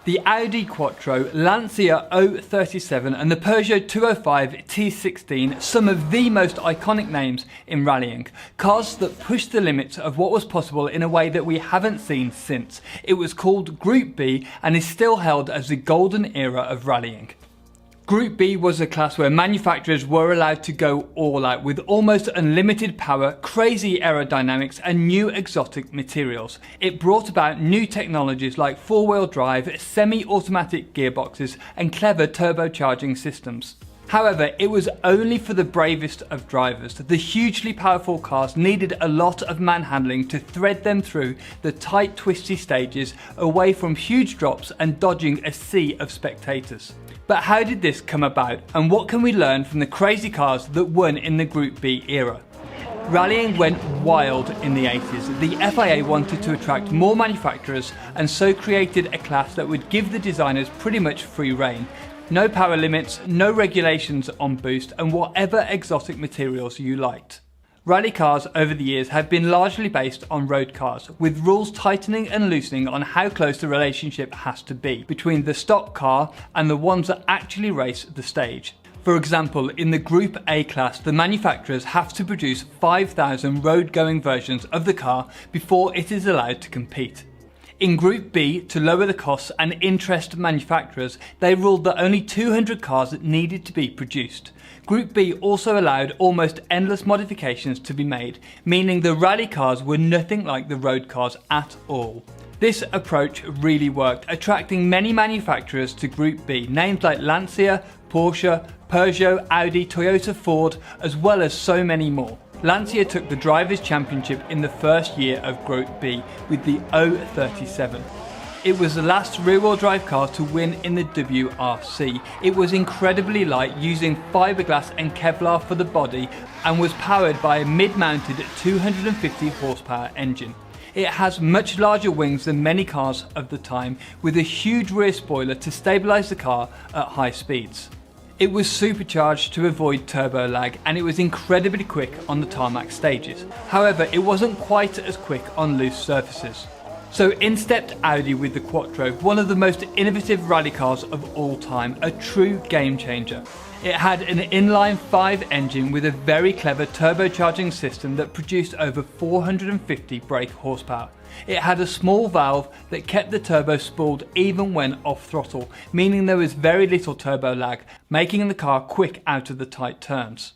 The Audi Quattro, Lancia 037 and the Peugeot 205 T16, some of the most iconic names in rallying. Cars that pushed the limits of what was possible in a way that we haven't seen since. It was called Group B and is still held as the golden era of rallying. Group B was a class where manufacturers were allowed to go all out with almost unlimited power, crazy aerodynamics and new exotic materials. It brought about new technologies like four-wheel drive, semi-automatic gearboxes and clever turbocharging systems. However, it was only for the bravest of drivers. The hugely powerful cars needed a lot of manhandling to thread them through the tight, twisty stages, away from huge drops and dodging a sea of spectators. But how did this come about, and what can we learn from the crazy cars that won in the Group B era? Rallying went wild in the 80s. The FIA wanted to attract more manufacturers and so created a class that would give the designers pretty much free rein. No power limits, no regulations on boost and whatever exotic materials you liked. Rally cars over the years have been largely based on road cars, with rules tightening and loosening on how close the relationship has to be between the stock car and the ones that actually race the stage. For example, in the Group A class, the manufacturers have to produce 5,000 road-going versions of the car before it is allowed to compete. In Group B, to lower the costs and interest manufacturers, they ruled that only 200 cars needed to be produced. Group B also allowed almost endless modifications to be made, meaning the rally cars were nothing like the road cars at all. This approach really worked, attracting many manufacturers to Group B, names like Lancia, Porsche, Peugeot, Audi, Toyota, Ford, as well as so many more. Lancia took the Drivers' Championship in the first year of Group B with the 037. It was the last rear-wheel drive car to win in the WRC. It was incredibly light, using fiberglass and Kevlar for the body, and was powered by a mid-mounted 250 horsepower engine. It has much larger wings than many cars of the time, with a huge rear spoiler to stabilise the car at high speeds. It was supercharged to avoid turbo lag, and it was incredibly quick on the tarmac stages. However, it wasn't quite as quick on loose surfaces. So in stepped Audi with the Quattro, one of the most innovative rally cars of all time, a true game changer. It had an inline 5 engine with a very clever turbocharging system that produced over 450 brake horsepower. It had a small valve that kept the turbo spooled even when off throttle, meaning there was very little turbo lag, making the car quick out of the tight turns.